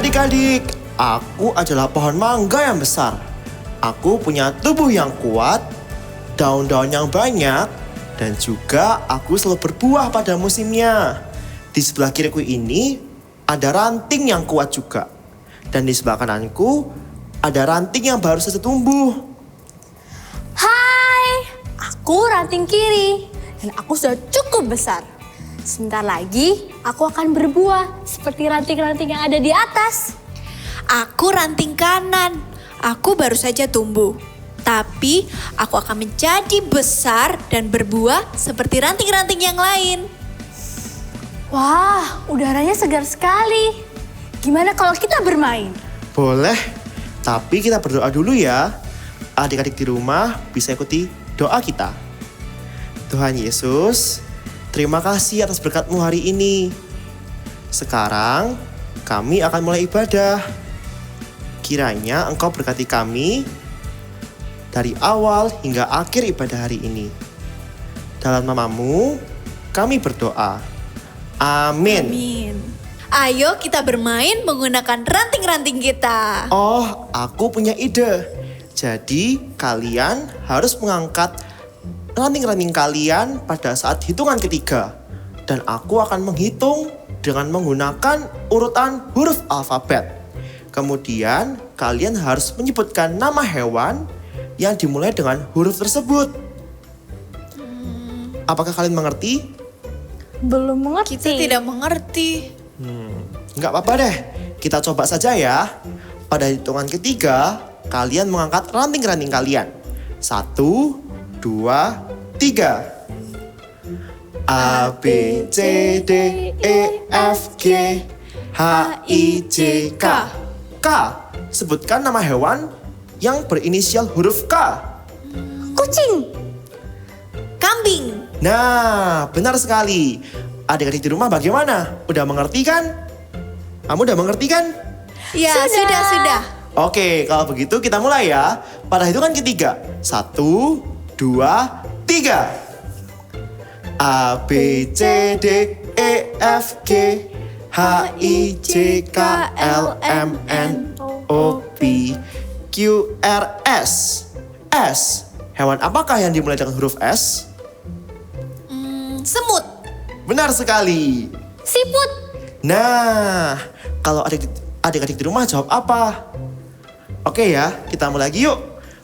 Adik-adik, aku adalah pohon mangga yang besar. Aku punya tubuh yang kuat, daun-daun yang banyak, dan juga aku selalu berbuah pada musimnya. Di sebelah kiriku ini ada ranting yang kuat juga. Dan di sebelah kananku ada ranting yang baru saja tumbuh. Hai, aku ranting kiri dan aku sudah cukup besar. Sebentar lagi aku akan berbuah seperti ranting-ranting yang ada di atas. Aku ranting kanan. Aku baru saja tumbuh. Tapi aku akan menjadi besar dan berbuah seperti ranting-ranting yang lain. Wah, udaranya segar sekali. Gimana kalau kita bermain? Boleh, tapi kita berdoa dulu ya. Adik-adik di rumah bisa ikuti doa kita. Tuhan Yesus, terima kasih atas berkat-Mu hari ini. Sekarang kami akan mulai ibadah. Kiranya Engkau berkati kami dari awal hingga akhir ibadah hari ini. Dalam nama-Mu kami berdoa. Amin. Amin. Ayo kita bermain menggunakan ranting-ranting kita. Oh, aku punya ide. Jadi kalian harus mengangkat ranting-ranting kalian pada saat hitungan ketiga. Dan aku akan menghitung dengan menggunakan urutan huruf alfabet. Kemudian kalian harus menyebutkan nama hewan yang dimulai dengan huruf tersebut. Apakah kalian mengerti? Belum mengerti. Kita tidak mengerti. Nggak apa-apa deh, kita coba saja ya. Pada hitungan ketiga, kalian mengangkat ranting-ranting kalian. 1, 2, 3. A, B, C, D, E, F, G, H, I, J, K. K, sebutkan nama hewan yang berinisial huruf K. Kucing. Kambing. Nah, benar sekali. Adik-adik di rumah bagaimana? Udah mengerti kan? Kamu udah mengerti kan? Ya, sudah. Oke, kalau begitu kita mulai ya. Pada hitungan ketiga. 1, 2, 3. A, B, C, D, E, F, G, H, I, J, K, L, M, N, O, P, Q, R, S. S. Hewan apakah yang dimulai dengan huruf S? Semut. Benar sekali. Siput. Nah, kalau adik-adik di rumah jawab apa? Oke ya, kita mulai lagi yuk.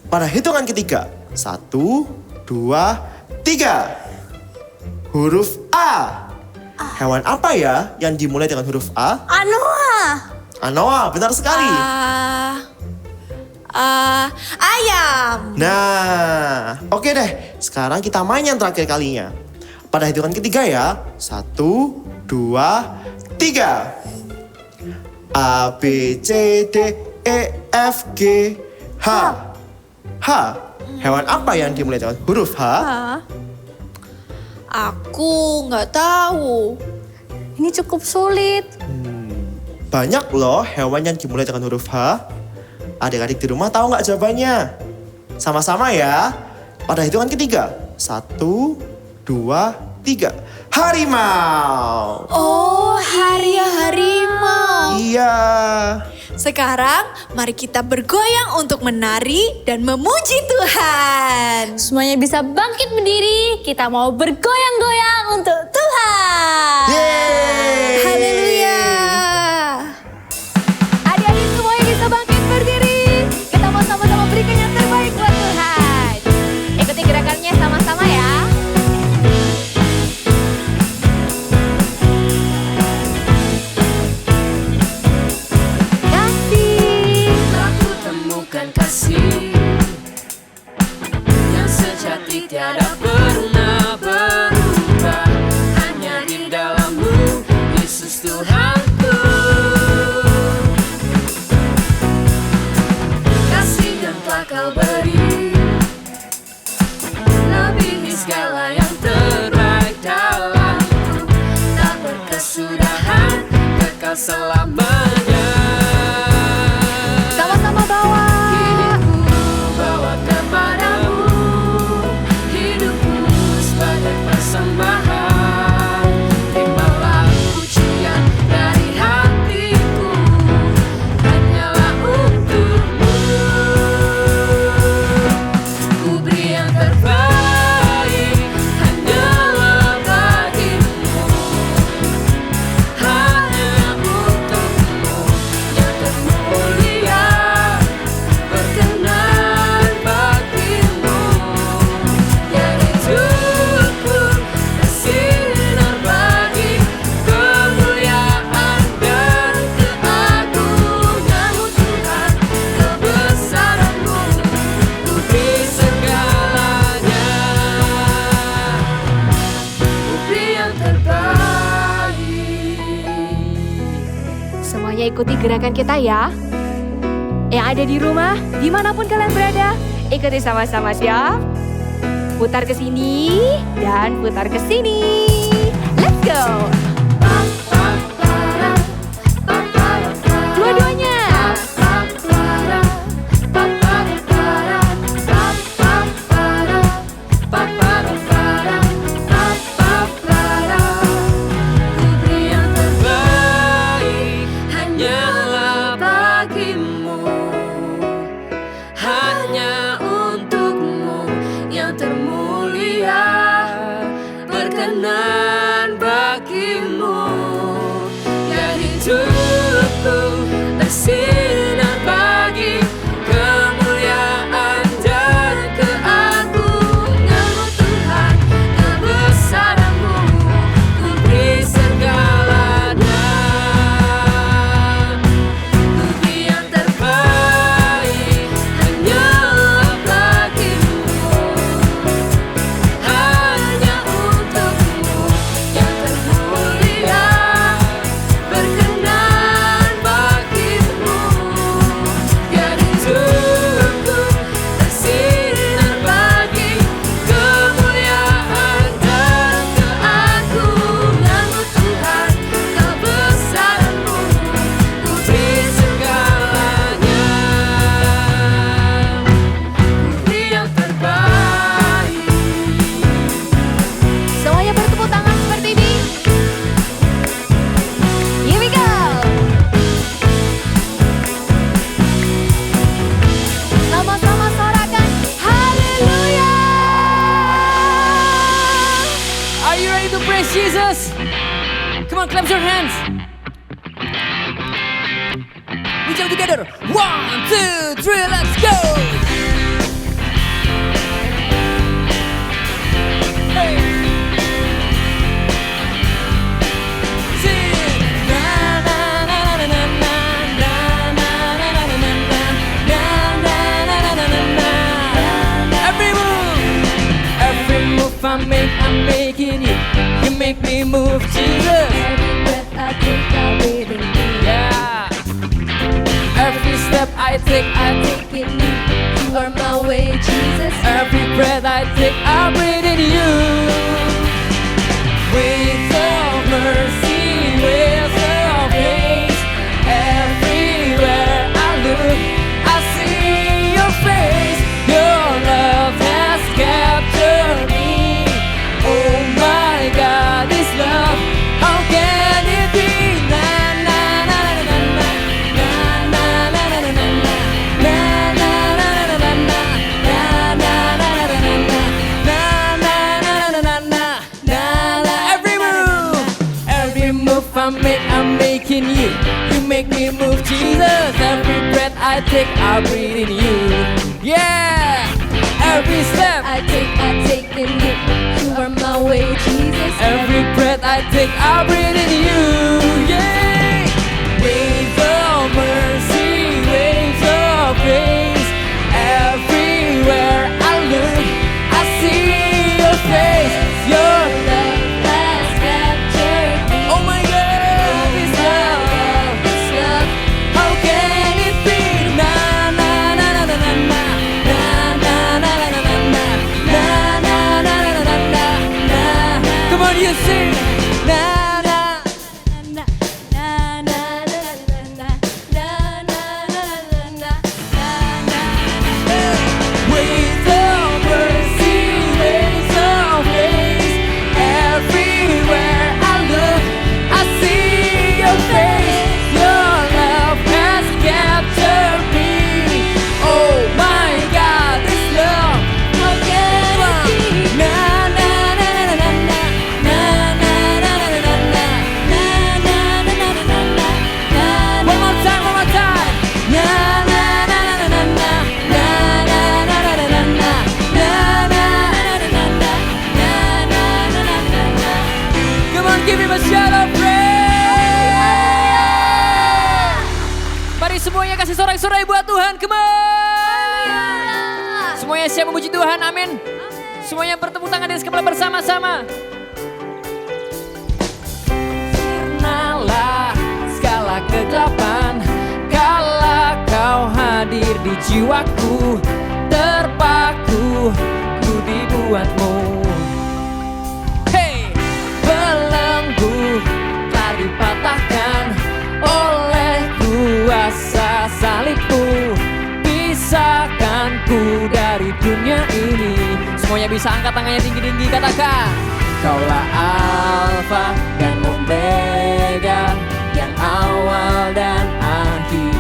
Pada hitungan ketiga. 1, 2, 3. Huruf A. Hewan apa ya yang dimulai dengan huruf A? Anoa. Anoa, benar sekali. Ayam. Nah, oke deh. Sekarang kita main yang terakhir kalinya. Pada hitungan ketiga ya. 1, 2, 3. A, B, C, D, E, F, G, H. H. Hewan apa yang dimulai dengan huruf H? Aku nggak tahu. Ini cukup sulit. Banyak loh hewan yang dimulai dengan huruf H. Adik-adik di rumah tahu nggak jawabannya? Sama-sama ya. Pada hitungan ketiga. 1, 2, 3. Harimau. Oh, harimau. Iya. Sekarang mari kita bergoyang untuk menari dan memuji Tuhan. Semuanya bisa bangkit berdiri. Kita mau bergoyang-goyang untuk Tuhan. Yeay. Haleluya. Adik-adik semuanya bisa bangkit berdiri. Kita mau sama-sama berikan yang terbaik buat Tuhan. Ikuti gerakannya sama-sama ya. Aku temukan kasih yang sejati tiada pernah berubah. Hanya di dalam-Mu, Yesus Tuhanku. Kasih yang telah Kau beri melebihi segala yang terbaik dalam-Ku. Tak berkesudahan, kekal selamanya. Sama-sama bawa. Hidupku bawa kepadamu, hidupku sebagai persembahan. Terimalah pujian dari hatiku, ikuti gerakan kita ya. Yang ada di rumah, dimanapun kalian berada, ikuti sama-sama siap. Putar ke sini dan putar ke sini. Let's go. Dua-duanya. Hanyalah bagimu, hanya untukmu yang termulia, berkenan bagimu. Ya hidupku bersinar bagi kemuliaan dan keagungan-Mu Tuhan, kebesaran-Mu ku beri segalanya. Ku beri yang terbaik hanyalah bagimu, hanya untukmu yang termulia, berkenan bagimu. Biar hidupku bersinar bagi kemuliaan dan keagungan-Mu Tuhan, kebesaran-Mu ku beri segalanya. Ku beri yang terbaik. Semuanya bertepuk tangan seperti ini. Here we go. Sama-sama sorakan haleluya. Are you ready to praise Jesus? Come on, clap your hands. We jump together. 1, 2, 3, let's go. Hey. Sing. Na na na na na na na na na na na na na na na na na. Every move I make, I'm making you. You make me move, Jesus. Yeah. Every step I take in you. You are my way, Jesus. Every breath I take, I breathe in you. Waves of mercy, waves of grace. Everywhere I look, I see your face. Your love has captured me. Oh my God, this love, how can it be? Na na na na na na na na na na na na na na na na na. Every move I make, I'm making you. You make me move, Jesus. Every breath I take, I breathe in you. Yeah. Every step I take in you. You are my way, Jesus. every breath I take, I breathe in you. Yeah. Waves of mercy, waves of grace. Everywhere I look, I see your face. Your Love has captured me. oh my God, this love, how can it be? Na na na na na na na na na na na na na na na na na na na. Come on, you sing. Na na. Waves of mercy, waves of grace. Everywhere I look, I see your face. Your love has captured me. Oh my God, this love, how can it be? Na na na na na na na na na na na na na na na na na na. One more time, one more time. Na na na na na na na na na na na na na na na na na. Come on, give him a shout of praise. Mari semuanya kasih sorak-sorai buat Tuhan, come on. Semuanya siap memuji Tuhan, amin. Semuanya bertepuk tangan di atas kepala bersama-sama. Sirnalah segala kegelapan, hadir di jiwaku, terpaku ku dibuatmu. Hey, belenggu telah dipatahkan oleh kuasa salibmu, pisahkan ku dari dunia ini. Semuanya bisa angkat tangannya tinggi-tinggi, katakan, Kaulah Alfa dan Omega, yang awal dan akhir.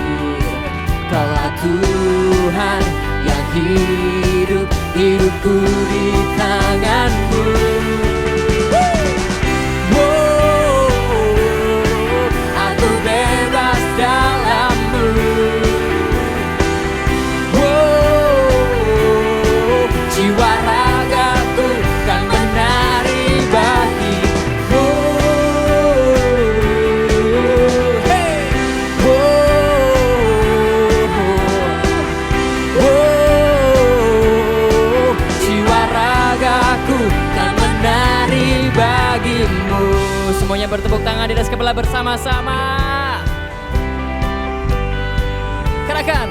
Kaulah Tuhan yang hidup, hidupku di tanganmu. Aku bebas dalam-Mu. Jiwa ragaku kan menari bagi-Mu. Jiwa ragaku kan menari bagi-Mu. Semuanya bertepuk tangan di atas kepala bersama-sama. Katakan,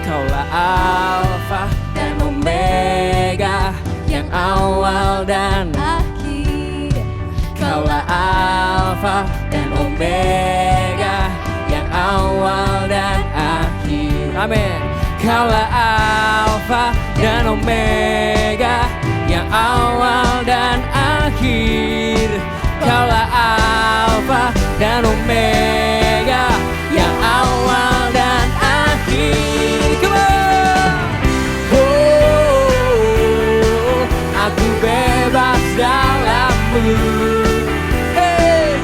Kaulah Alfa dan Omega, yang awal dan akhir. Kaulah Alfa dan Omega, yang awal dan akhir. Amin. Kaulah Alfa dan Omega, yang awal dan akhir. Kaulah Alfa dan Omega, yang awal dan akhir. Come on. Aku bebas dalam-Mu. Hey.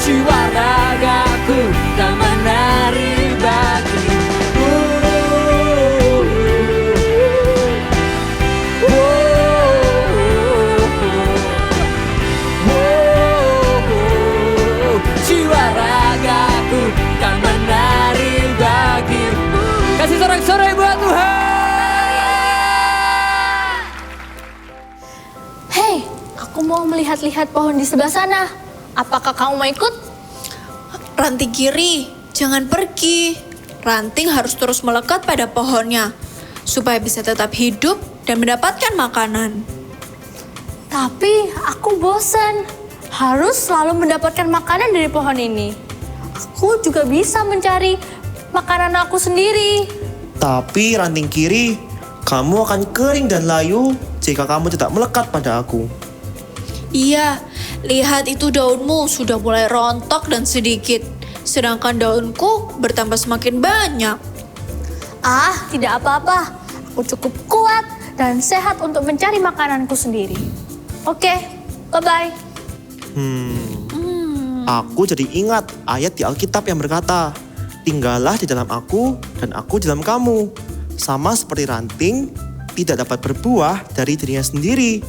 Jiwa ragaku kan menari bagi-Mu. Jiwa ragaku kan menari bagi-Mu. Kasih sorak-sorai buat Tuhan. Hei, aku mau melihat-lihat pohon di sebelah sana. Apakah kamu mau ikut? Ranting kiri, jangan pergi. Ranting harus terus melekat pada pohonnya supaya bisa tetap hidup dan mendapatkan makanan. Tapi aku bosan. Harus selalu mendapatkan makanan dari pohon ini. Aku juga bisa mencari makanan aku sendiri. Tapi ranting kiri, kamu akan kering dan layu jika kamu tidak melekat pada aku. Iya, lihat itu daunmu sudah mulai rontok dan sedikit. Sedangkan daunku bertambah semakin banyak. Ah, tidak apa-apa. Aku cukup kuat dan sehat untuk mencari makananku sendiri. Oke, bye-bye. Aku jadi ingat ayat di Alkitab yang berkata, tinggallah di dalam aku dan aku di dalam kamu. Sama seperti ranting tidak dapat berbuah dari dirinya sendiri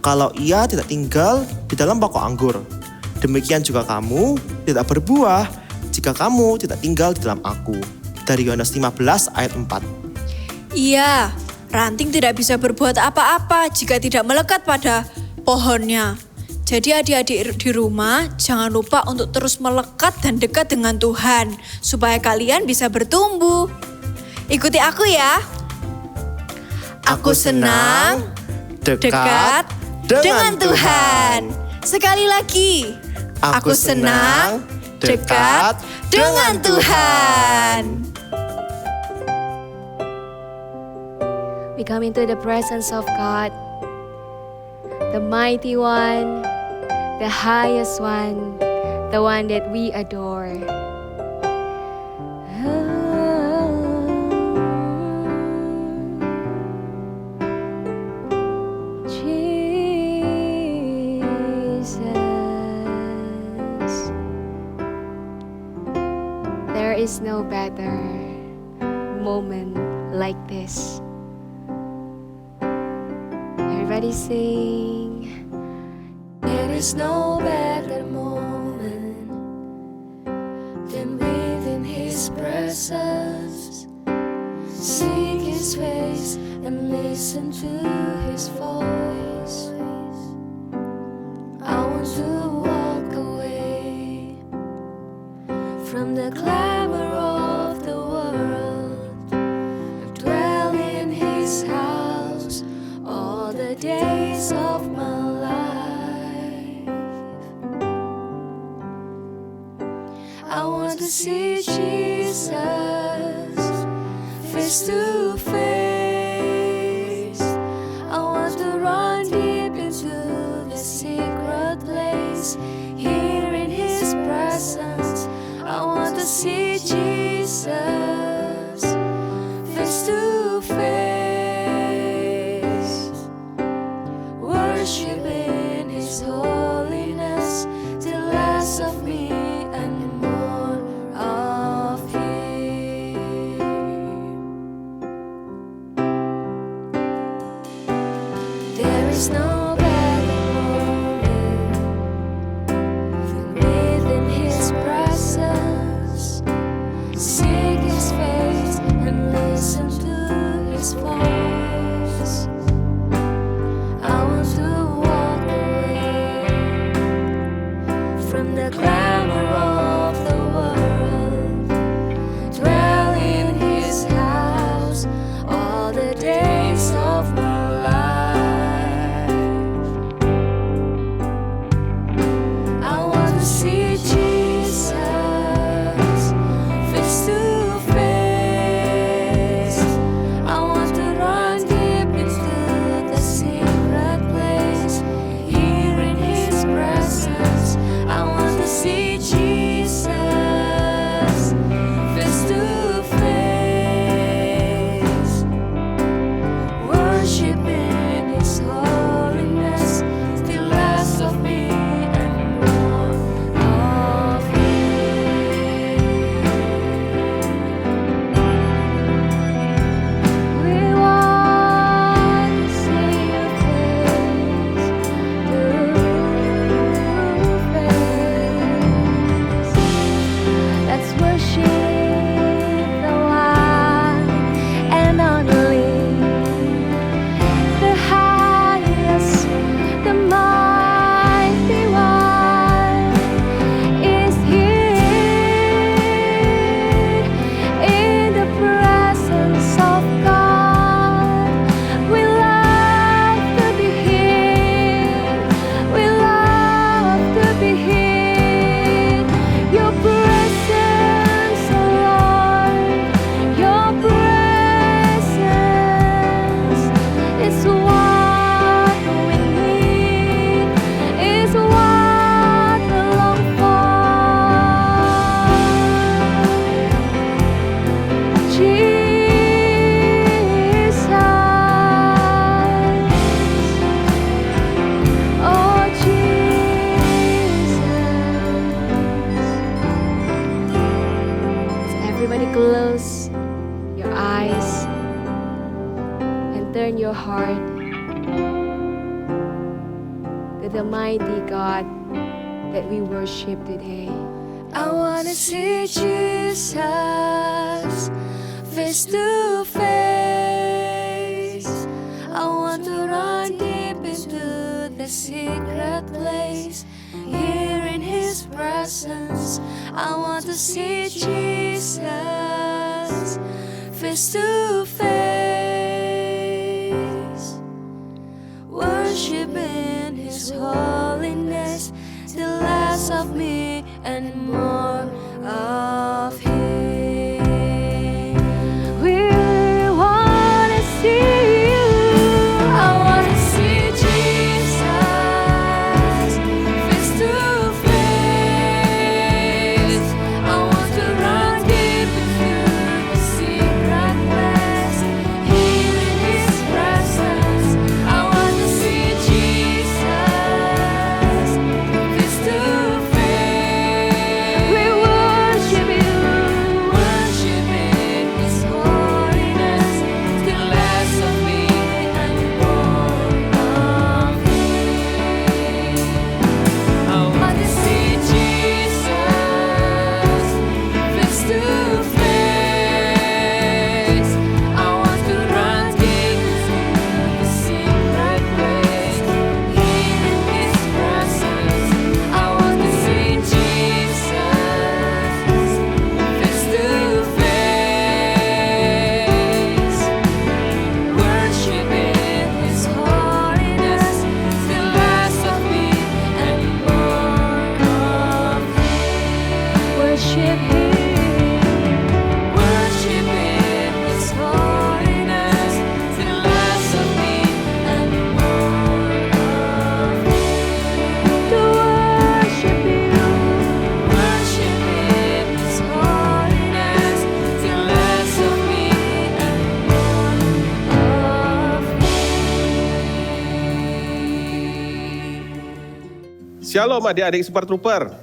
kalau ia tidak tinggal di dalam pokok anggur. Demikian juga kamu tidak berbuah jika kamu tidak tinggal di dalam aku. Dari Yohanes 15 ayat 4. Iya, ranting tidak bisa berbuat apa-apa jika tidak melekat pada pohonnya. Jadi adik-adik di rumah jangan lupa untuk terus melekat dan dekat dengan Tuhan supaya kalian bisa bertumbuh. Ikuti aku ya. Aku senang dekat dengan Tuhan. Sekali lagi. Aku senang dekat dengan Tuhan. We come into the presence of God, the mighty one, the highest one, the one that we adore. Jesus, there is no better moment like this. Everybody sing. There is no better moment than within His presence. Seek His face and listen to His voice. I want to walk away from the clamor his house all the days of my life. I want to see Jesus face to face. I want to run deep into the secret place, here in his presence. I want to see Jesus face to face, worship in his holiness, till less of me and more of him. There is no better moment than within his presence. Seek his face and listen to his voice. I want to walk away from the glamour of the world, dwell in his house all the days of my life. I want to see Jesus face to face. I want to run deep into the secret place, here in his presence. I want to see Jesus face to face, worship in his holiness, till less of me and more of him. We want to see your face to face. Let's worship the one and only, the highest, the mighty one is here in the presence of God. We love to be here. We love to be here. Your presence, oh Lord, your presence is what we need, is what we long for. Jesus, oh Jesus. So everybody close your eyes and turn your heart to the mighty God that we worship today. I wanna see Jesus face to face. I want to run deep into the secret place, here in his presence. I want to see Jesus face to face, worship in his holiness, till less of me and more of him. We wanna see you. I wanna see Jesus face to face. I want to run deep into the secret place, here in his presence. I want to see Jesus face to face. We Shalom adik-adik Super Trooper.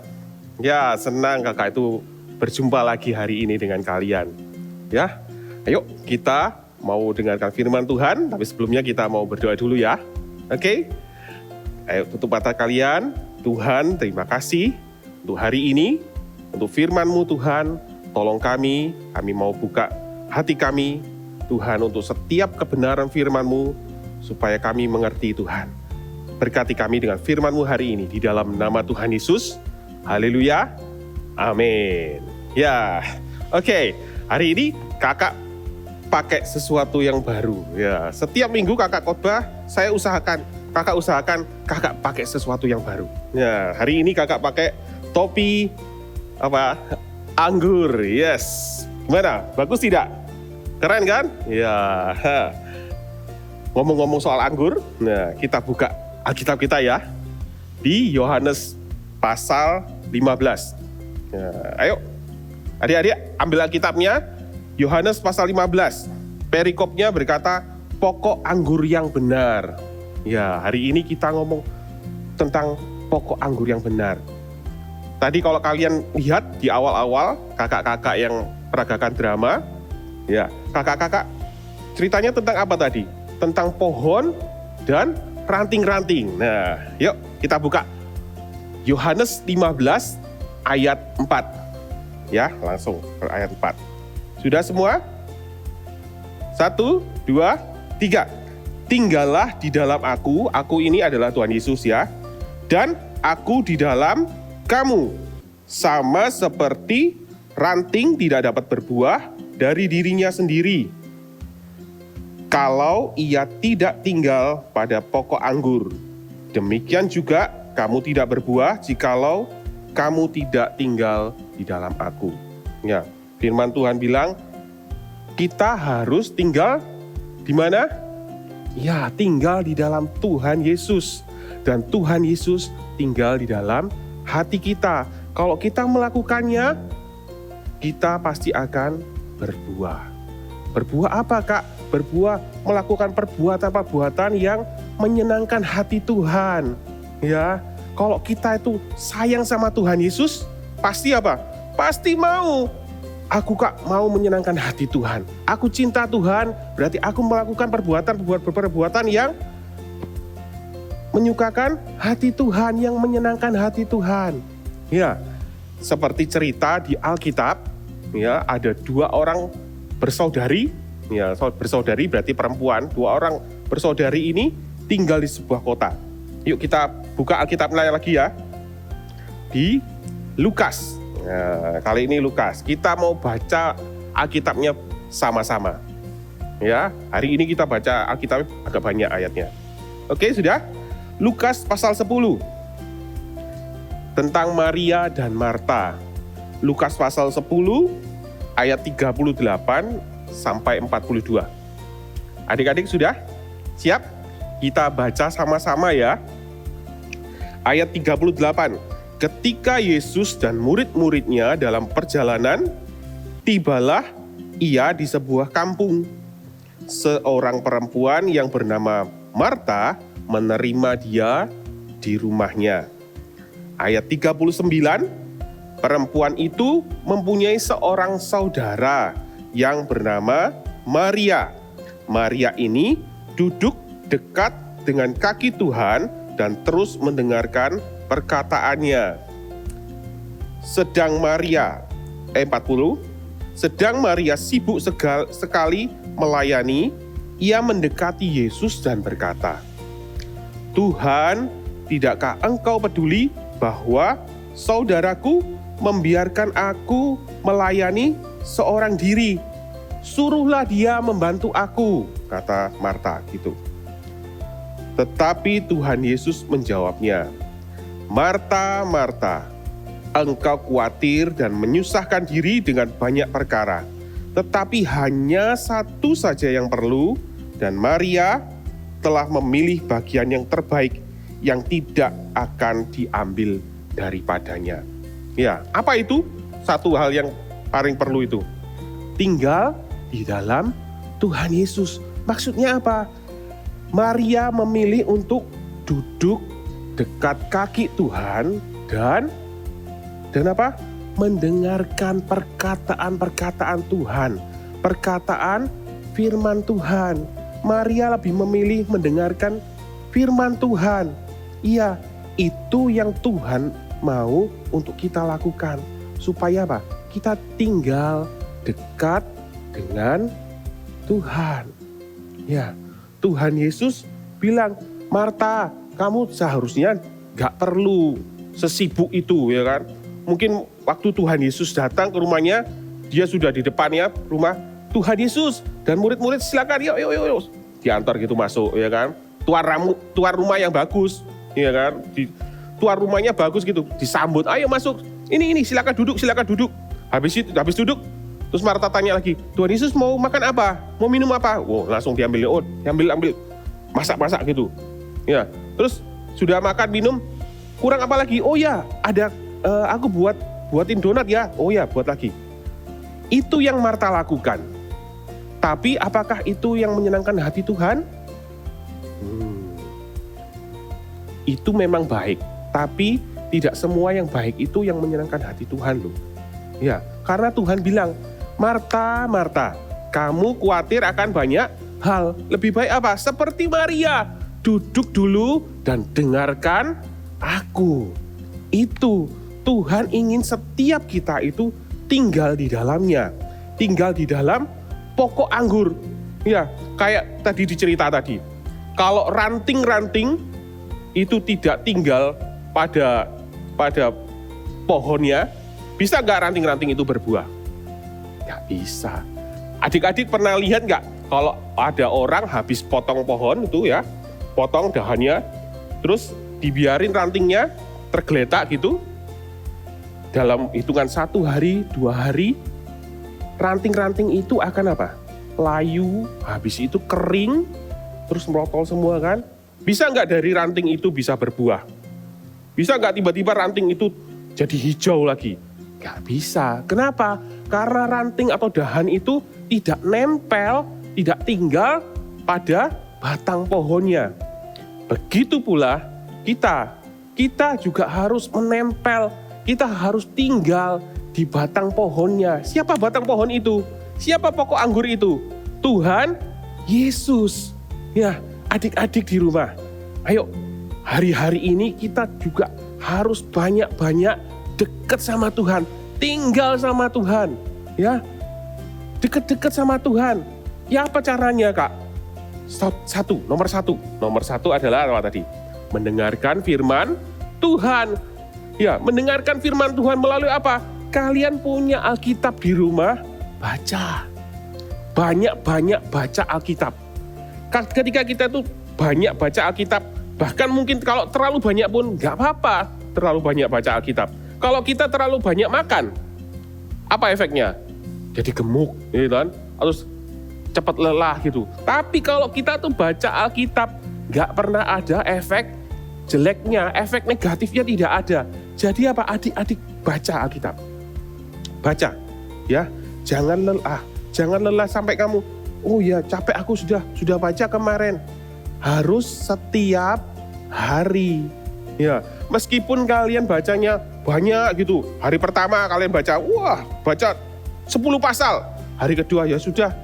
Ya, senang kakak itu berjumpa lagi hari ini dengan kalian. Ya, ayo kita mau dengarkan firman Tuhan, tapi sebelumnya kita mau berdoa dulu ya. Oke? Ayo tutup mata kalian. Tuhan, terima kasih untuk hari ini, untuk firman-Mu Tuhan. Tolong kami mau buka hati kami, Tuhan, untuk setiap kebenaran firman-Mu, supaya kami mengerti Tuhan. Berkati kami dengan firman-Mu hari ini, di dalam nama Tuhan Yesus. Haleluya. Amin. Ya, oke. Hari ini kakak pakai sesuatu yang baru. Ya, setiap minggu kakak khotbah, kakak usahakan kakak pakai sesuatu yang baru. Ya, hari ini kakak pakai topi anggur. Yes. Gimana? Bagus tidak? Keren kan? Ya. Ngomong-ngomong soal anggur, nah kita buka Alkitab kita ya. Di Yohanes pasal 15. Ya, ayo. Adik-adik ambil Alkitabnya. Yohanes pasal 15. Perikopnya berkata, pokok anggur yang benar. Ya, hari ini kita ngomong tentang pokok anggur yang benar. Tadi kalau kalian lihat di awal-awal, kakak-kakak yang peragakan drama, ya, kakak-kakak ceritanya tentang apa tadi? Tentang pohon dan ranting-ranting. Nah, yuk kita buka Yohanes 15 ayat 4. Ya, langsung ke ayat 4. Sudah semua? 1, 2, 3. Tinggallah di dalam aku ini adalah Tuhan Yesus ya. Dan aku di dalam kamu. Sama seperti ranting tidak dapat berbuah dari dirinya sendiri kalau ia tidak tinggal pada pokok anggur. Demikian juga kamu tidak berbuah jikalau kamu tidak tinggal di dalam aku. Ya, firman Tuhan bilang kita harus tinggal di mana? Ya, tinggal di dalam Tuhan Yesus. Dan Tuhan Yesus tinggal di dalam hati kita. Kalau kita melakukannya, kita pasti akan berbuah. Berbuah apa, Kak? Berbuah melakukan perbuatan-perbuatan yang menyenangkan hati Tuhan. Ya, kalau kita itu sayang sama Tuhan Yesus, pasti apa? Pasti mau. Aku, Kak, mau menyenangkan hati Tuhan. Aku cinta Tuhan, berarti aku melakukan perbuatan yang menyukakan hati Tuhan, yang menyenangkan hati Tuhan. Ya, seperti cerita di Alkitab, ya, ada 2 orang bersaudari. Ya, bersaudari berarti perempuan. 2 orang bersaudari ini tinggal di sebuah kota. Yuk kita buka Alkitabnya lagi ya. Di Lukas. Nah, kali ini Lukas. Kita mau baca Alkitabnya sama-sama. Ya, hari ini kita baca Alkitabnya agak banyak ayatnya. Oke, sudah? Lukas pasal 10. Tentang Maria dan Marta. Lukas pasal 10 ayat 38 sampai 42. Adik-adik sudah siap? Kita baca sama-sama ya. Ayat 38. Ketika Yesus dan murid-muridnya dalam perjalanan, tibalah ia di sebuah kampung. Seorang perempuan yang bernama Marta menerima dia di rumahnya. Ayat 39. Perempuan itu mempunyai seorang saudara yang bernama Maria. Maria ini duduk dekat dengan kaki Tuhan dan terus mendengarkan perkataannya. Sedang Maria sibuk sekali melayani, ia mendekati Yesus dan berkata, Tuhan, tidakkah engkau peduli bahwa saudaraku membiarkan aku melayani seorang diri? Suruhlah dia membantu aku, kata Marta gitu. Tetapi Tuhan Yesus menjawabnya, Marta, Marta, engkau khawatir dan menyusahkan diri dengan banyak perkara. Tetapi hanya satu saja yang perlu, dan Maria telah memilih bagian yang terbaik yang tidak akan diambil daripadanya. Ya, apa itu? Satu hal yang paling perlu itu. Tinggal di dalam Tuhan Yesus. Maksudnya apa? Maria memilih untuk duduk dekat kaki Tuhan dan apa? Mendengarkan perkataan-perkataan Tuhan, perkataan firman Tuhan. Maria lebih memilih mendengarkan firman Tuhan. Iya, itu yang Tuhan mau untuk kita lakukan. Supaya apa? Kita tinggal dekat dengan Tuhan. Ya, Tuhan Yesus bilang, Marta, kamu seharusnya gak perlu sesibuk itu, ya kan? Mungkin waktu Tuhan Yesus datang ke rumahnya, dia sudah di depannya rumah Tuhan Yesus. Dan murid-murid silakan, yuk. Diantar gitu masuk, ya kan? Tuan rumah yang bagus, ya kan? Tuan rumahnya bagus gitu, disambut, ayo masuk. Ini silakan duduk. Habis duduk, terus Marta tanya lagi, Tuhan Yesus mau makan apa? Mau minum apa? Wow, langsung diambil, ambil, masak gitu. Ya, terus sudah makan minum, kurang apa lagi? Oh ya, ada aku buatin donat ya. Oh ya, buat lagi. Itu yang Marta lakukan. Tapi apakah itu yang menyenangkan hati Tuhan? Itu memang baik, tapi tidak semua yang baik itu yang menyenangkan hati Tuhan loh. Ya, karena Tuhan bilang, Marta, kamu khawatir akan banyak hal. Lebih baik apa? Seperti Maria, duduk dulu dan dengarkan aku. Itu Tuhan ingin setiap kita itu tinggal di dalamnya. Tinggal di dalam pokok anggur. Ya, kayak tadi dicerita tadi. Kalau ranting-ranting itu tidak tinggal pada pohonnya, bisa nggak ranting-ranting itu berbuah? Nggak bisa. Adik-adik pernah lihat nggak kalau ada orang habis potong pohon itu ya, potong dahannya, terus dibiarin rantingnya tergeletak gitu, dalam hitungan 1 hari, 2 hari, ranting-ranting itu akan apa? Layu, habis itu kering, terus merotol semua kan? Bisa nggak dari ranting itu bisa berbuah? Bisa nggak tiba-tiba ranting itu jadi hijau lagi? Nggak bisa. Kenapa? Karena ranting atau dahan itu tidak nempel, tidak tinggal pada batang pohonnya. Begitu pula kita juga harus menempel, kita harus tinggal di batang pohonnya. Siapa batang pohon itu? Siapa pokok anggur itu? Tuhan Yesus. Ya, adik-adik di rumah, ayo hari-hari ini kita juga harus banyak-banyak dekat sama Tuhan, tinggal sama Tuhan, ya, dekat-dekat sama Tuhan. Ya apa caranya, Kak? Nomor satu adalah apa tadi? Mendengarkan firman Tuhan. Ya, mendengarkan firman Tuhan melalui apa? Kalian punya Alkitab di rumah, baca. Banyak-banyak baca Alkitab. Ketika kita tuh banyak baca Alkitab, bahkan mungkin kalau terlalu banyak pun nggak apa-apa terlalu banyak baca Alkitab. Kalau kita terlalu banyak makan, apa efeknya? Jadi gemuk, gitu kan? Terus cepat lelah gitu. Tapi kalau kita tuh baca Alkitab, nggak pernah ada efek jeleknya, efek negatifnya tidak ada. Jadi apa? Adik-adik baca Alkitab. Baca, ya. Jangan lelah sampai kamu, oh ya capek aku sudah baca kemarin. Harus setiap hari. Ya, meskipun kalian bacanya banyak gitu. Hari pertama kalian baca 10 pasal. Hari kedua ya sudah.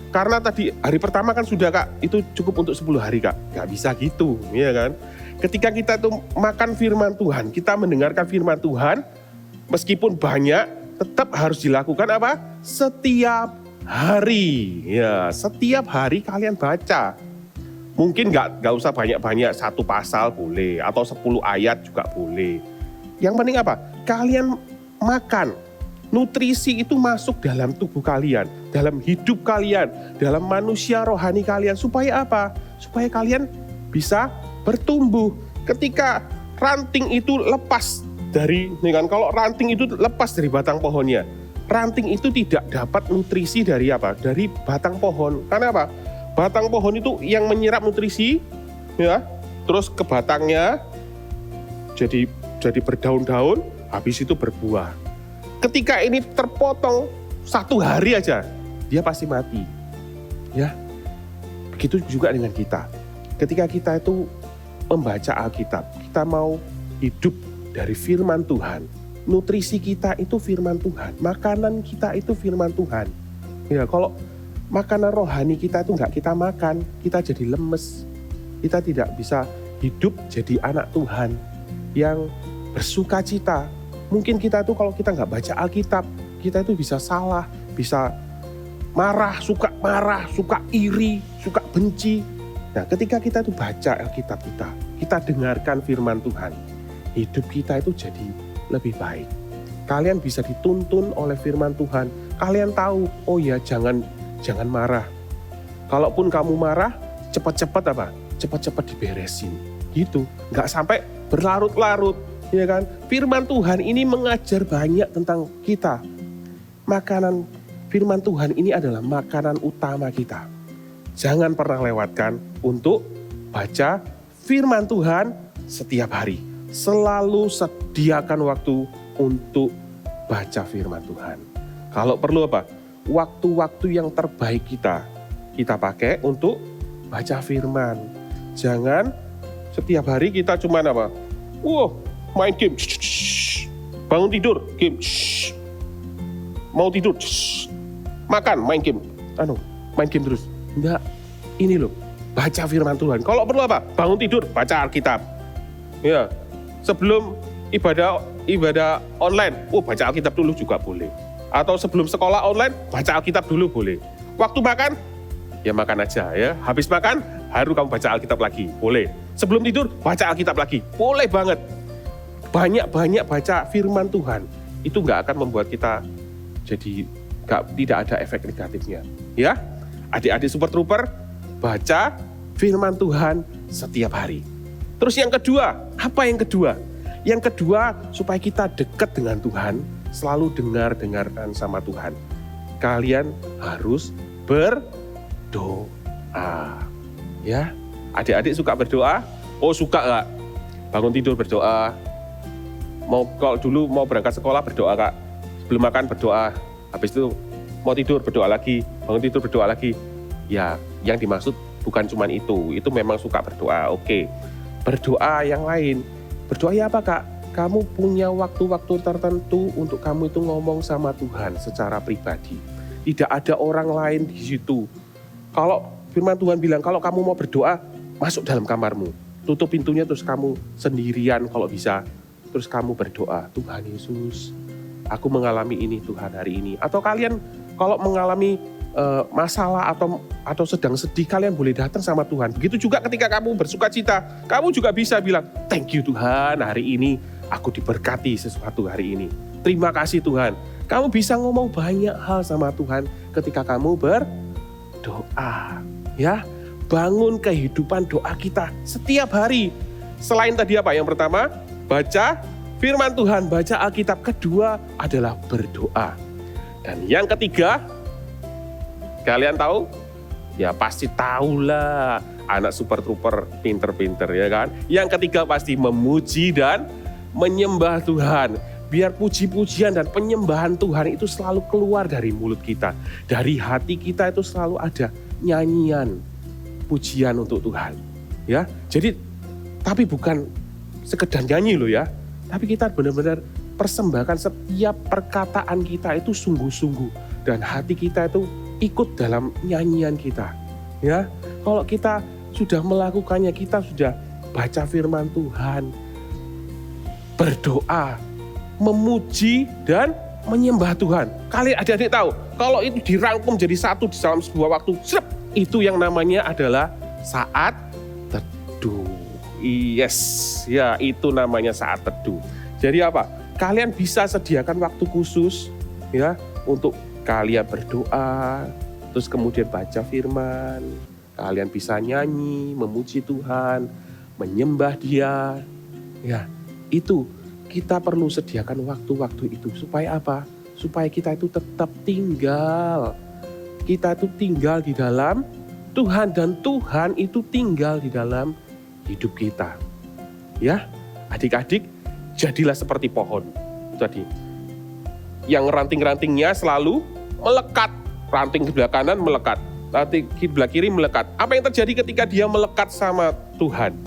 Karena tadi hari pertama kan sudah, Kak, itu cukup untuk 10 hari, Kak. Gak bisa gitu, ya kan? Ketika kita tuh makan firman Tuhan, kita mendengarkan firman Tuhan, meskipun banyak, tetap harus dilakukan apa? Setiap hari. Ya, setiap hari kalian baca. Mungkin nggak usah banyak-banyak, 1 pasal boleh, atau 10 ayat juga boleh. Yang penting apa? Kalian makan. Nutrisi itu masuk dalam tubuh kalian, dalam hidup kalian, dalam manusia rohani kalian. Supaya apa? Supaya kalian bisa bertumbuh. Ketika ranting itu lepas dari, kalau ranting itu lepas dari batang pohonnya, ranting itu tidak dapat nutrisi dari apa? Dari batang pohon. Karena apa? Batang pohon itu yang menyerap nutrisi, ya, terus ke batangnya jadi berdaun-daun, habis itu berbuah. Ketika ini terpotong 1 hari aja, dia pasti mati. Ya, begitu juga dengan kita. Ketika kita itu membaca Alkitab, kita mau hidup dari firman Tuhan, nutrisi kita itu firman Tuhan, makanan kita itu firman Tuhan. Ya, kalau makanan rohani kita itu nggak kita makan, kita jadi lemes. Kita tidak bisa hidup jadi anak Tuhan yang bersuka cita. Mungkin kita tuh kalau kita nggak baca Alkitab, kita itu bisa salah, bisa marah, suka iri, suka benci. Nah, ketika kita tuh baca Alkitab kita dengarkan firman Tuhan, hidup kita itu jadi lebih baik. Kalian bisa dituntun oleh firman Tuhan. Kalian tahu, oh ya jangan marah. Kalaupun kamu marah, cepat-cepat apa? Cepat-cepat diberesin. Gitu, nggak sampai berlarut-larut, ya kan? Firman Tuhan ini mengajar banyak tentang kita. Makanan firman Tuhan ini adalah makanan utama kita. Jangan pernah lewatkan untuk baca firman Tuhan setiap hari. Selalu sediakan waktu untuk baca firman Tuhan. Kalau perlu apa? Waktu-waktu yang terbaik kita pakai untuk baca firman. Jangan setiap hari kita cuman apa? Main game. Bangun tidur, game. Mau tidur. Makan, main game. Main game terus. Enggak. Ini loh, baca firman Tuhan. Kalau perlu apa? Bangun tidur, baca Alkitab. Ya. Sebelum ibadah online, baca Alkitab dulu juga boleh. Atau sebelum sekolah online, baca Alkitab dulu boleh. Waktu makan, ya makan aja ya. Habis makan, baru kamu baca Alkitab lagi, boleh. Sebelum tidur, baca Alkitab lagi, boleh banget. Banyak-banyak baca firman Tuhan, itu nggak akan membuat kita jadi tidak ada efek negatifnya. Ya, adik-adik Super Trooper, baca firman Tuhan setiap hari. Terus yang kedua, apa yang kedua? Yang kedua, supaya kita dekat dengan Tuhan, selalu dengarkan sama Tuhan. Kalian harus berdoa. Ya, adik-adik suka berdoa? Oh, suka nggak? Bangun tidur berdoa. Kalau dulu mau berangkat sekolah berdoa, Kak. Sebelum makan berdoa. Habis itu mau tidur berdoa lagi. Bangun tidur berdoa lagi. Ya, yang dimaksud bukan cuma itu. Itu memang suka berdoa. Oke. Berdoa yang lain. Berdoa ya apa, Kak? Kamu punya waktu-waktu tertentu untuk kamu itu ngomong sama Tuhan secara pribadi. Tidak ada orang lain di situ. Kalau firman Tuhan bilang, kalau kamu mau berdoa, masuk dalam kamarmu. Tutup pintunya terus kamu sendirian kalau bisa. Terus kamu berdoa, Tuhan Yesus, aku mengalami ini Tuhan hari ini. Atau kalian kalau mengalami masalah atau sedang sedih, kalian boleh datang sama Tuhan. Begitu juga ketika kamu bersuka cita, kamu juga bisa bilang, thank you Tuhan, hari ini aku diberkati sesuatu hari ini. Terima kasih Tuhan. Kamu bisa ngomong banyak hal sama Tuhan ketika kamu berdoa. Ya, bangun kehidupan doa kita setiap hari. Selain tadi apa? Yang pertama, baca firman Tuhan, baca Alkitab. Kedua adalah berdoa. Dan yang ketiga, kalian tahu? Ya pasti tahulah, anak Super Trooper pinter-pinter ya kan. Yang ketiga pasti memuji dan menyembah Tuhan. Biar puji-pujian dan penyembahan Tuhan itu selalu keluar dari mulut kita. Dari hati kita itu selalu ada nyanyian, pujian untuk Tuhan. Ya, jadi tapi bukan sekedar nyanyi loh ya. Tapi kita benar-benar persembahkan setiap perkataan kita itu sungguh-sungguh. Dan hati kita itu ikut dalam nyanyian kita. Ya, kalau kita sudah melakukannya, kita sudah baca firman Tuhan, berdoa, memuji dan menyembah Tuhan. Kalian adik-adik tahu, kalau itu dirangkum jadi satu di dalam sebuah waktu, itu yang namanya adalah saat teduh. Yes, ya itu namanya saat teduh. Jadi apa? Kalian bisa sediakan waktu khusus ya untuk kalian berdoa, terus kemudian baca firman. Kalian bisa nyanyi, memuji Tuhan, menyembah Dia. Ya, itu kita perlu sediakan waktu-waktu itu. Supaya apa? Supaya kita itu tetap tinggal. Kita itu tinggal di dalam Tuhan dan Tuhan itu tinggal di dalam hidup kita. Ya, adik-adik, jadilah seperti pohon. Tadi, yang ranting-rantingnya selalu melekat. Ranting sebelah kanan melekat, ranting sebelah kiri melekat. Apa yang terjadi ketika dia melekat sama Tuhan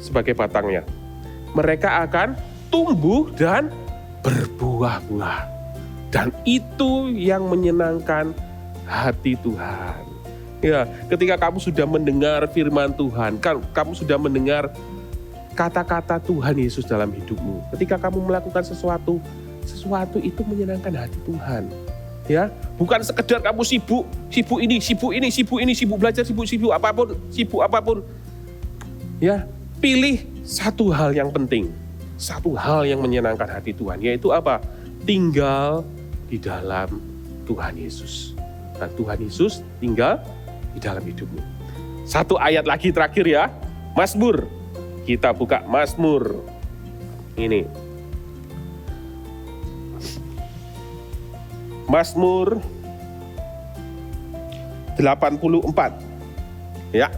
sebagai batangnya? mereka akan tumbuh dan berbuah-buah. Dan itu yang menyenangkan hati Tuhan. Ya, ketika kamu sudah mendengar firman Tuhan, kamu sudah mendengar kata-kata Tuhan Yesus dalam hidupmu. Ketika kamu melakukan sesuatu itu menyenangkan hati Tuhan. Ya, bukan sekedar kamu sibuk belajar, sibuk apapun. Ya, pilih satu hal yang penting, satu hal yang menyenangkan hati Tuhan, yaitu apa? Tinggal di dalam Tuhan Yesus. Dan Tuhan Yesus tinggal di dalam hidupmu. Satu ayat lagi terakhir ya, Mazmur. Kita buka Mazmur. Ini. Mazmur 84. Ya.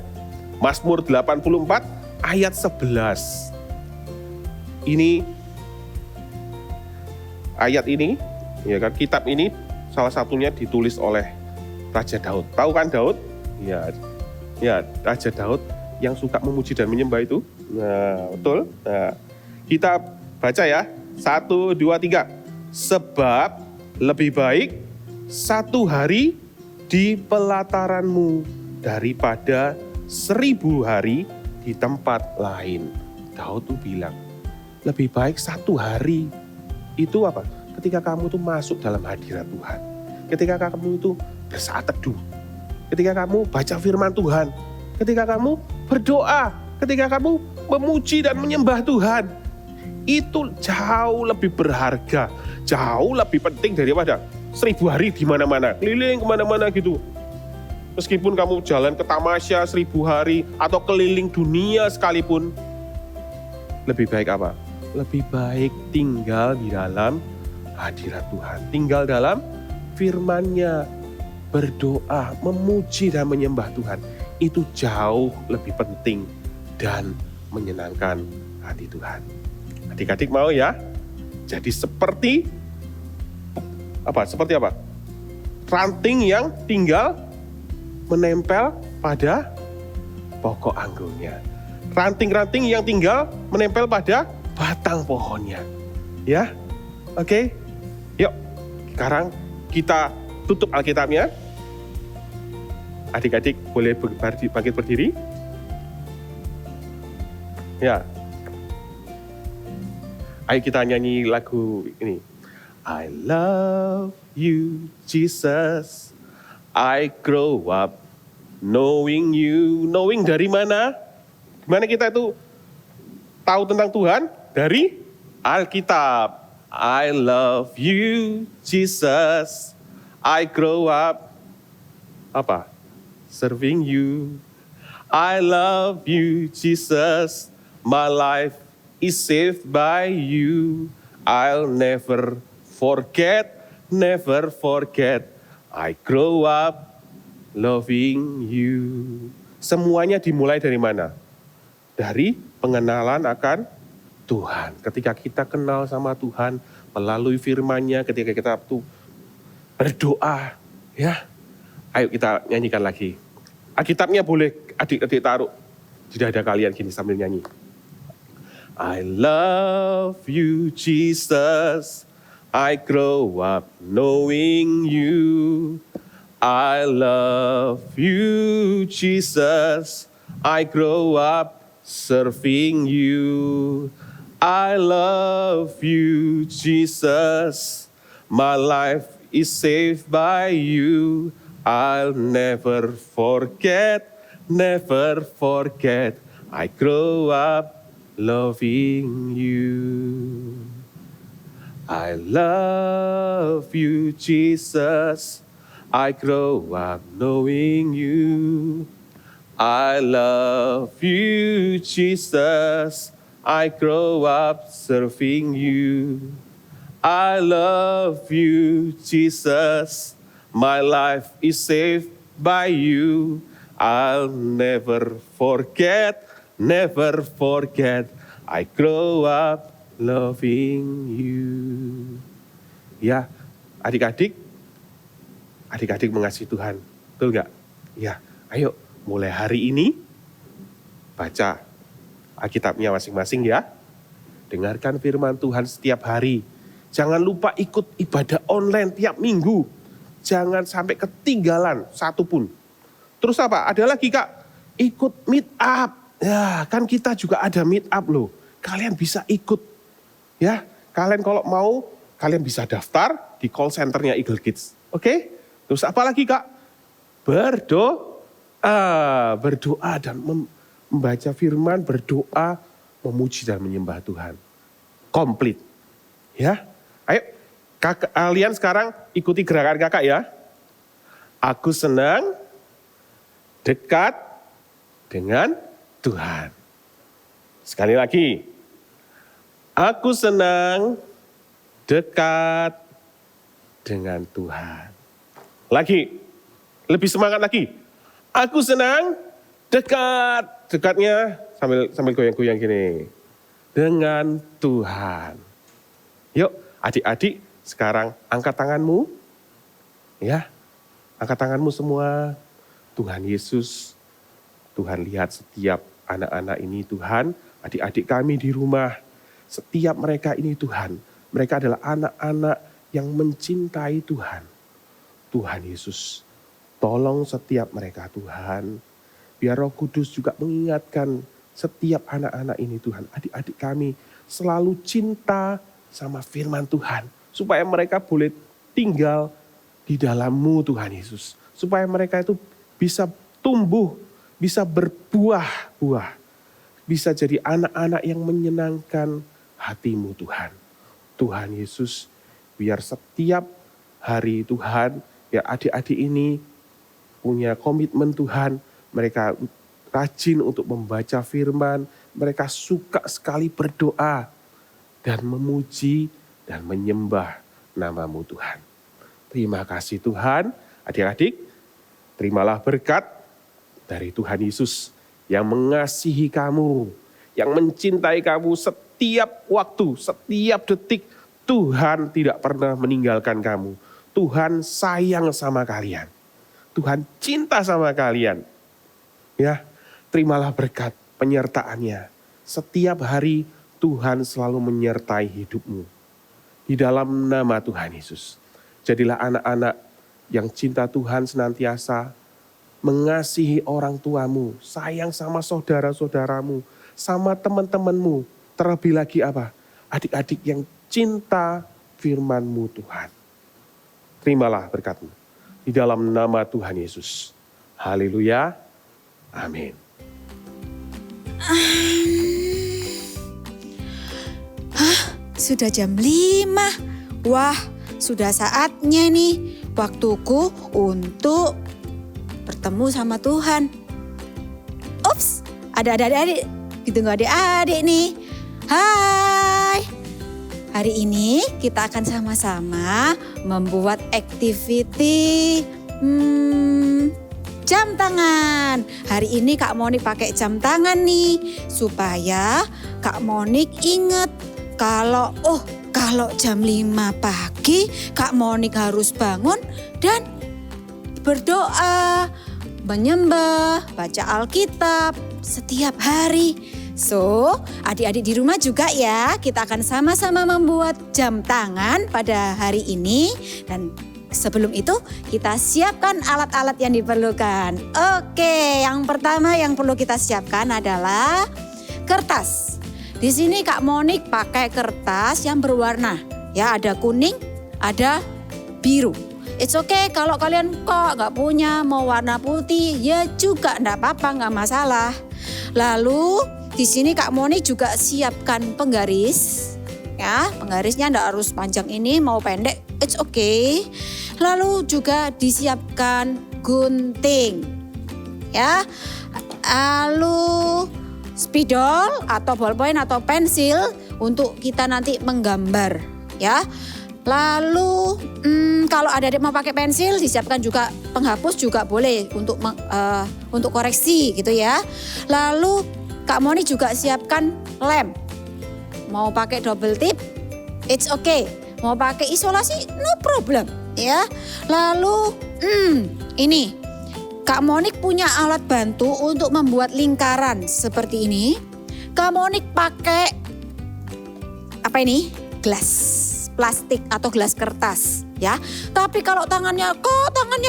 Mazmur 84 ayat 11. Ini ayat ini, ya kan, kitab ini salah satunya ditulis oleh Raja Daud. Tahu kan Daud? Ya, Raja Daud yang suka memuji dan menyembah itu. Nah, betul. Nah, kita baca ya. 1, 2, 3. Sebab lebih baik satu hari di pelataranmu daripada 1000 hari di tempat lain. Daud tuh bilang, lebih baik satu hari. Itu apa? Ketika kamu tuh masuk dalam hadirat Tuhan. Ketika kamu itu bersaat teduh. Ketika kamu baca firman Tuhan. Ketika kamu berdoa. Ketika kamu memuji dan menyembah Tuhan. Itu jauh lebih berharga. Jauh lebih penting daripada 1000 hari di mana-mana. Keliling kemana-mana gitu. Meskipun kamu jalan ke tamasya 1000 hari atau keliling dunia sekalipun. Lebih baik apa? Lebih baik tinggal di dalam hadirat Tuhan. Tinggal dalam firman-Nya, berdoa, memuji dan menyembah Tuhan. Itu jauh lebih penting dan menyenangkan hati Tuhan. Adik-adik mau ya? Jadi seperti apa? Ranting yang tinggal menempel pada pokok anggurnya. Ranting-ranting yang tinggal menempel pada batang pohonnya. Ya, oke. Yuk, sekarang kita tutup Alkitabnya. Adik-adik boleh bangkit berdiri. Ya. Ayo kita nyanyi lagu ini. I love you, Jesus. I grow up knowing you. Knowing dari mana? Gimana kita itu tahu tentang Tuhan? Dari Alkitab. I love you, Jesus. I grow up apa? Serving you. I love you, Jesus. My life is saved by you. I'll never forget. I grow up loving you. Semuanya dimulai dari mana? Dari pengenalan akan Tuhan. Ketika kita kenal sama Tuhan melalui firman-Nya, ketika kita tuh berdoa, ya. Ayo kita nyanyikan lagi. Alkitabnya boleh adik-adik taruh di dada kalian gini sambil nyanyi. I love you, Jesus. I grow up knowing you. I love you, Jesus. I grow up serving you. I love you, Jesus. My life is saved by you. I'll never forget. I grow up loving you. I love you, Jesus. I grow up knowing you. I love you, Jesus. I grow up serving you. I love you, Jesus. My life is saved by you. I'll never forget. I grow up loving you. Ya, adik-adik mengasihi Tuhan. Betul nggak? Ya, ayo mulai hari ini baca Alkitabnya masing-masing ya. dengarkan firman Tuhan setiap hari. Jangan lupa ikut ibadah online tiap minggu. Jangan sampai ketinggalan satu pun. Terus apa? Ada lagi Kak, ikut meet up. Ya, kan kita juga ada meet up loh. Kalian bisa ikut. Ya, kalian kalau mau, kalian bisa daftar di call centernya Eagle Kids. Oke? Terus apa lagi Kak? Berdoa dan membaca firman, berdoa, memuji dan menyembah Tuhan. Komplit. Ya, ayo kalian sekarang ikuti gerakan kakak ya. Aku senang dekat dengan Tuhan. Sekali lagi. Aku senang dekat dengan Tuhan. Lagi, lebih semangat lagi. Aku senang dekat. Dekatnya sambil goyang-goyang gini. Dengan Tuhan. Yuk adik-adik sekarang angkat tanganmu. Ya, angkat tanganmu semua. Tuhan Yesus, Tuhan lihat setiap anak-anak ini Tuhan. Adik-adik kami di rumah. Setiap mereka ini Tuhan. Mereka adalah anak-anak yang mencintai Tuhan. Tuhan Yesus, tolong setiap mereka Tuhan. Biar Roh Kudus juga mengingatkan setiap anak-anak ini Tuhan. Adik-adik kami selalu cinta sama firman Tuhan. Supaya mereka boleh tinggal di dalam-Mu Tuhan Yesus. Supaya mereka itu bisa tumbuh, bisa berbuah-buah. Bisa jadi anak-anak yang menyenangkan hati-Mu Tuhan. Tuhan Yesus, biar setiap hari Tuhan, ya adik-adik ini punya komitmen Tuhan. Mereka rajin untuk membaca firman. Mereka suka sekali berdoa dan memuji dan menyembah nama-Mu Tuhan. Terima kasih Tuhan. Adik-adik, terimalah berkat dari Tuhan Yesus yang mengasihi kamu, yang mencintai kamu setiap waktu, setiap detik. Tuhan tidak pernah meninggalkan kamu. Tuhan sayang sama kalian. Tuhan cinta sama kalian. Ya, terimalah berkat penyertaannya. Setiap hari Tuhan selalu menyertai hidupmu. Di dalam nama Tuhan Yesus. Jadilah anak-anak yang cinta Tuhan senantiasa, mengasihi orang tuamu, sayang sama saudara-saudaramu, sama teman-temanmu. Terlebih lagi apa? Adik-adik yang cinta firman-Mu Tuhan. Terimalah berkat-Mu. Di dalam nama Tuhan Yesus. Haleluya. Amin. Sudah jam 5. Wah, sudah saatnya nih waktuku untuk bertemu sama Tuhan. Ups, ada adik-adik. Ditunggu adik-adik nih. Hai. Hari ini kita akan sama-sama membuat activity jam tangan. Hari ini Kak Monik pakai jam tangan nih. Supaya Kak Monik ingat kalau jam 5 pagi Kak Monik harus bangun dan berdoa, menyembah, baca Alkitab setiap hari. So, adik-adik di rumah juga ya, kita akan sama-sama membuat jam tangan pada hari ini. Dan sebelum itu kita siapkan alat-alat yang diperlukan. Oke, yang pertama yang perlu kita siapkan adalah kertas. Di sini Kak Monik pakai kertas yang berwarna. Ya, ada kuning, ada biru. It's okay kalau kalian kok nggak punya mau warna putih, ya juga nggak apa-apa, nggak masalah. Lalu di sini Kak Moni juga siapkan penggaris. Ya, penggarisnya nggak harus panjang ini, mau pendek, it's okay. Lalu juga disiapkan gunting. Ya, lalu spidol atau ballpoint atau pensil untuk kita nanti menggambar. Ya. Lalu kalau adik-adik mau pakai pensil disiapkan juga penghapus juga boleh untuk koreksi gitu ya. Lalu Kak Moni juga siapkan lem. Mau pakai double tip, it's okay. Mau pakai isolasi, no problem ya. Lalu ini Kak Monik punya alat bantu untuk membuat lingkaran seperti ini. Kak Monik pakai apa ini? Gelas plastik atau gelas kertas ya. Tapi kalau tangannya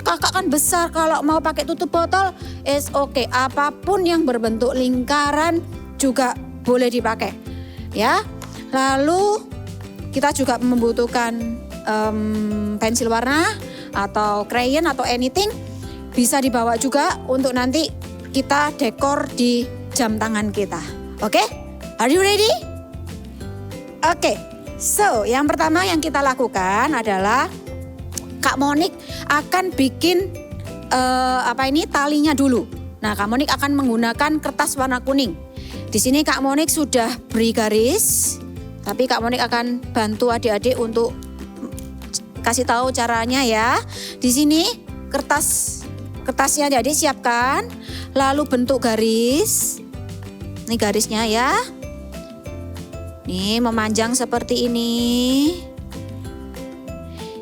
kakak kan besar, kalau mau pakai tutup botol is okay. Apapun yang berbentuk lingkaran juga boleh dipakai ya. Lalu kita juga membutuhkan pensil warna atau crayon atau anything, bisa dibawa juga untuk nanti kita dekor di jam tangan kita. Oke? Are you ready? Oke. So, yang pertama yang kita lakukan adalah Kak Monik akan bikin talinya dulu. Nah, Kak Monik akan menggunakan kertas warna kuning. Di sini Kak Monik sudah beri garis, tapi Kak Monik akan bantu adik-adik untuk kasih tahu caranya ya. Di sini kertasnya jadi siapkan, lalu bentuk garis. Ini garisnya ya. Nih memanjang seperti ini.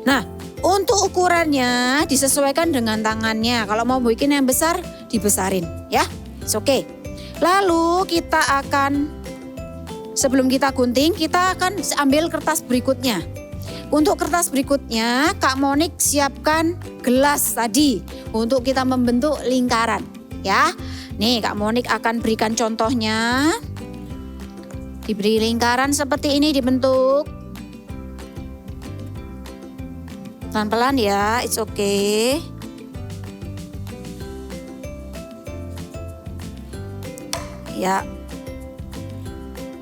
Nah, untuk ukurannya disesuaikan dengan tangannya. Kalau mau bikin yang besar, dibesarin ya. It's okay. Lalu kita akan, sebelum kita gunting, kita akan ambil kertas berikutnya. Untuk kertas berikutnya, Kak Monik siapkan gelas tadi untuk kita membentuk lingkaran ya. Nih Kak Monik akan berikan contohnya. Diberi lingkaran seperti ini dibentuk. Pelan-pelan ya, it's okay. Ya.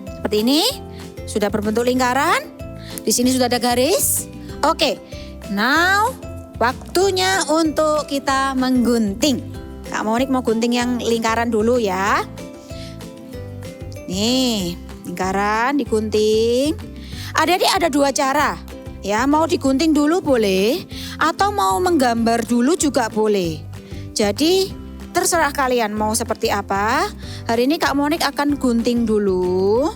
Seperti ini, sudah berbentuk lingkaran. Di sini sudah ada garis. Oke, now waktunya untuk kita menggunting. Kak Monik mau gunting yang lingkaran dulu ya. Nih, lingkaran digunting. Adik-adik ada dua cara. Ya, mau digunting dulu boleh atau mau menggambar dulu juga boleh. Jadi terserah kalian mau seperti apa. Hari ini Kak Monik akan gunting dulu.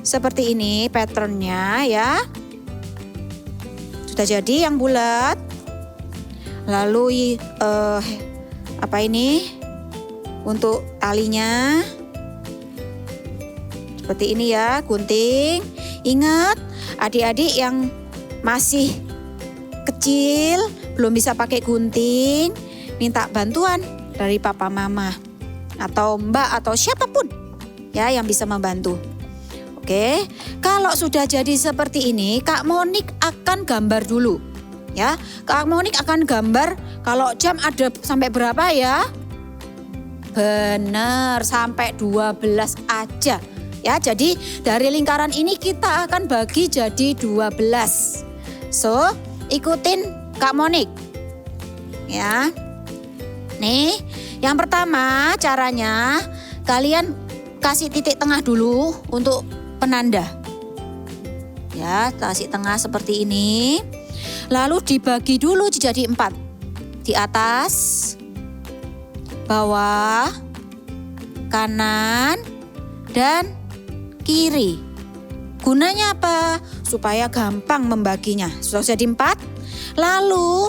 Seperti ini patternnya ya. Sudah jadi yang bulat. Lalu untuk talinya. Seperti ini ya, gunting. Ingat, adik-adik yang masih kecil, belum bisa pakai gunting, minta bantuan dari papa mama atau mbak atau siapapun ya yang bisa membantu. Oke, kalau sudah jadi seperti ini, Kak Monik akan gambar dulu. Ya, Kak Monik akan gambar kalau jam ada sampai berapa ya? Benar, sampai 12 aja. Ya, jadi dari lingkaran ini kita akan bagi jadi 12. So, ikutin Kak Monik. Ya. Nih, yang pertama caranya kalian kasih titik tengah dulu untuk penanda. Ya, kasih tengah seperti ini. Lalu dibagi dulu jadi 4. Di atas, bawah, kanan, dan kiri. Gunanya apa? Supaya gampang membaginya. Sudah jadi 4. Lalu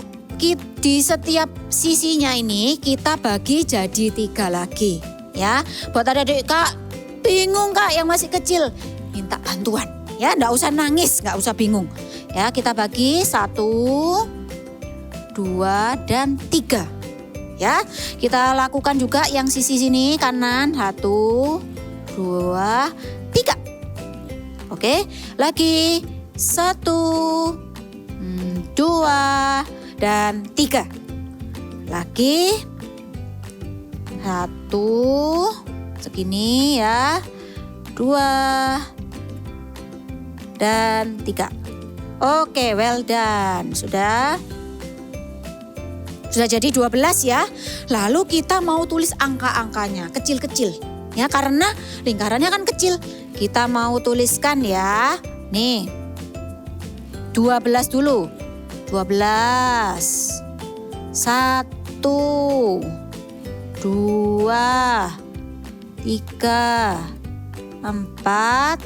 di setiap sisinya ini kita bagi jadi 3 lagi. Ya, buat adik-adik Kak, bingung Kak yang masih kecil, minta bantuan. Ya, enggak usah nangis, enggak usah bingung. Ya, kita bagi 1, 2, dan 3. Ya, kita lakukan juga yang sisi sini kanan 1, 2, 3. Oke, lagi 1, 2, dan 3. Lagi 1, segini ya, 2, dan 3. Oke, well done. Sudah jadi 12 ya. Lalu kita mau tulis angka-angkanya kecil-kecil. Ya, karena lingkarannya kan kecil. Kita mau tuliskan ya. Nih. 12 dulu. 12. 1, 2, 3, 4,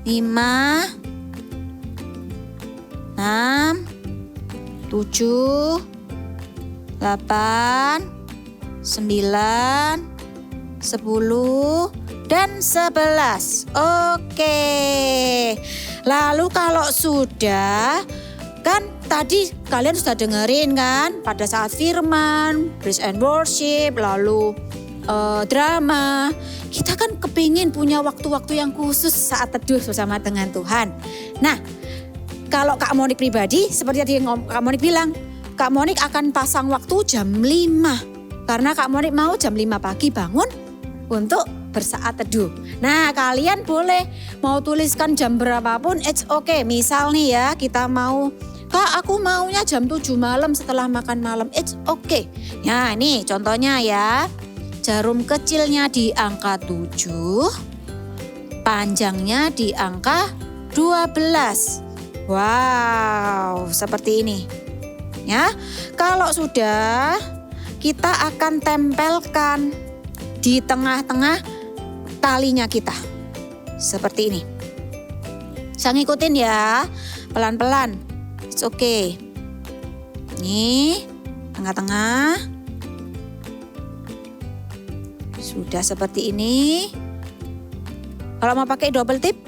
5, 6, 7, 8, 9, 10, dan 11. Oke. Lalu kalau sudah, kan tadi kalian sudah dengerin kan pada saat firman, praise and worship, lalu drama. Kita kan kepingin punya waktu-waktu yang khusus saat teduh bersama dengan Tuhan. Nah, kalau Kak Monik pribadi, seperti tadi Kak Monik bilang, Kak Monik akan pasang waktu jam 5. Karena Kak Monik mau jam 5 pagi bangun untuk bersaat teduh. Nah, kalian boleh mau tuliskan jam berapapun, it's okay. Misal nih ya, kita mau, Kak aku maunya jam 7 malam setelah makan malam, it's okay. Ya ini contohnya ya, jarum kecilnya di angka 7, panjangnya di angka 12. Wow, seperti ini. Ya, kalau sudah kita akan tempelkan di tengah-tengah talinya kita. Seperti ini. Bisa ngikutin ya, pelan-pelan. It's okay. Nih, tengah-tengah. Sudah seperti ini. Kalau mau pakai double tip,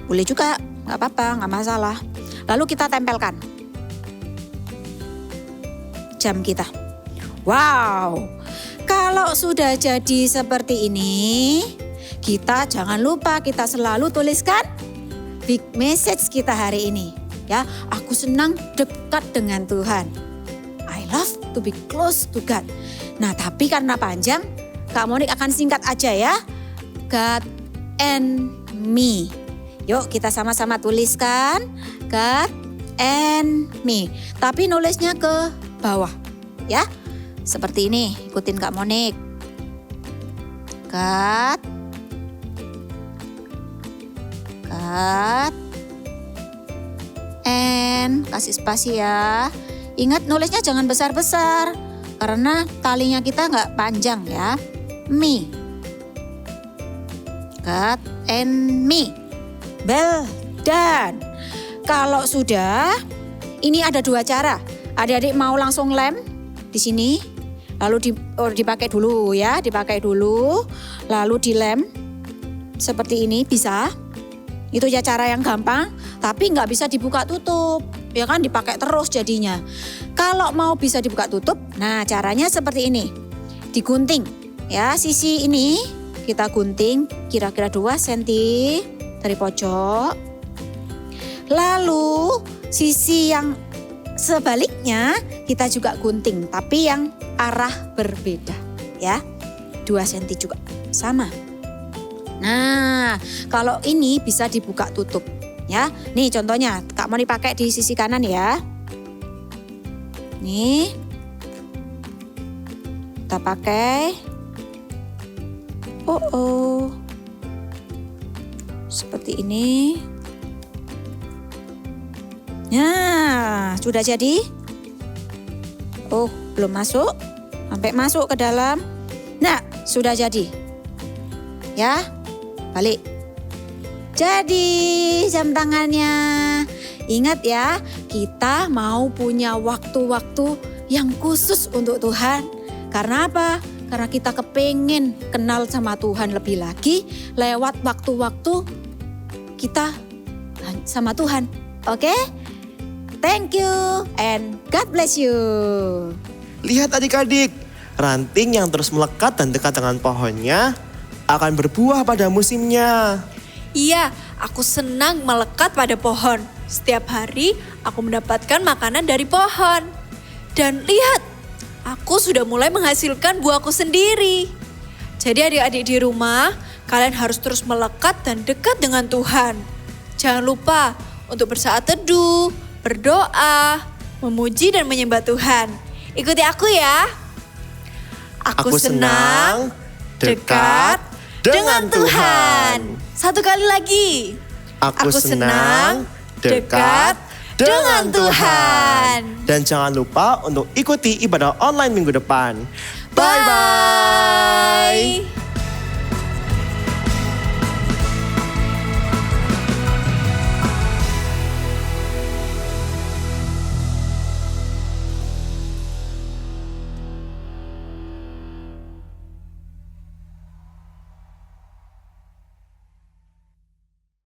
boleh juga, nggak apa-apa, nggak masalah. Lalu kita tempelkan jam kita. Wow, kalau sudah jadi seperti ini, kita jangan lupa kita selalu tuliskan big message kita hari ini. Ya, aku senang dekat dengan Tuhan. I love to be close to God. Nah, tapi karena panjang, Kak Monik akan singkat aja ya. God and me. Yuk kita sama-sama tuliskan God and me. Tapi nulisnya ke bawah ya. Seperti ini, ikutin Kak Monik. God and, kasih spasi ya. Ingat nulisnya jangan besar-besar karena talinya kita nggak panjang ya. Me. God and me. Well done. Kalau sudah, ini ada dua cara. Adik-adik mau langsung lem di sini, lalu dipakai dulu ya, dipakai dulu, lalu dilem seperti ini bisa. Itu ya cara yang gampang, tapi nggak bisa dibuka tutup, ya kan dipakai terus jadinya. Kalau mau bisa dibuka tutup, nah caranya seperti ini, digunting ya, sisi ini kita gunting kira-kira 2 cm dari pojok. Lalu sisi yang sebaliknya kita juga gunting, tapi yang arah berbeda ya, 2 cm juga sama. Nah, kalau ini bisa dibuka tutup ya. Nih contohnya, Kak mau dipakai di sisi kanan ya. Nih, kita pakai. Seperti ini. Nah, sudah jadi. Oh, belum masuk. Sampai masuk ke dalam. Nah, sudah jadi. Ya, balik. Jadi jam tangannya. Ingat ya, kita mau punya waktu-waktu yang khusus untuk Tuhan. Karena apa? Karena kita kepengen kenal sama Tuhan lebih lagi lewat waktu-waktu kita sama Tuhan. Oke? Thank you and God bless you. Lihat adik-adik, ranting yang terus melekat dan dekat dengan pohonnya akan berbuah pada musimnya. Iya, aku senang melekat pada pohon. Setiap hari aku mendapatkan makanan dari pohon. Dan lihat, aku sudah mulai menghasilkan buahku sendiri. Jadi adik-adik di rumah, kalian harus terus melekat dan dekat dengan Tuhan. Jangan lupa untuk bersaat teduh, berdoa, memuji dan menyembah Tuhan. Ikuti aku ya. Aku senang dekat dengan Tuhan. Satu kali lagi. Aku senang dekat dengan Tuhan. Dan jangan lupa untuk ikuti ibadah online minggu depan. Bye-bye.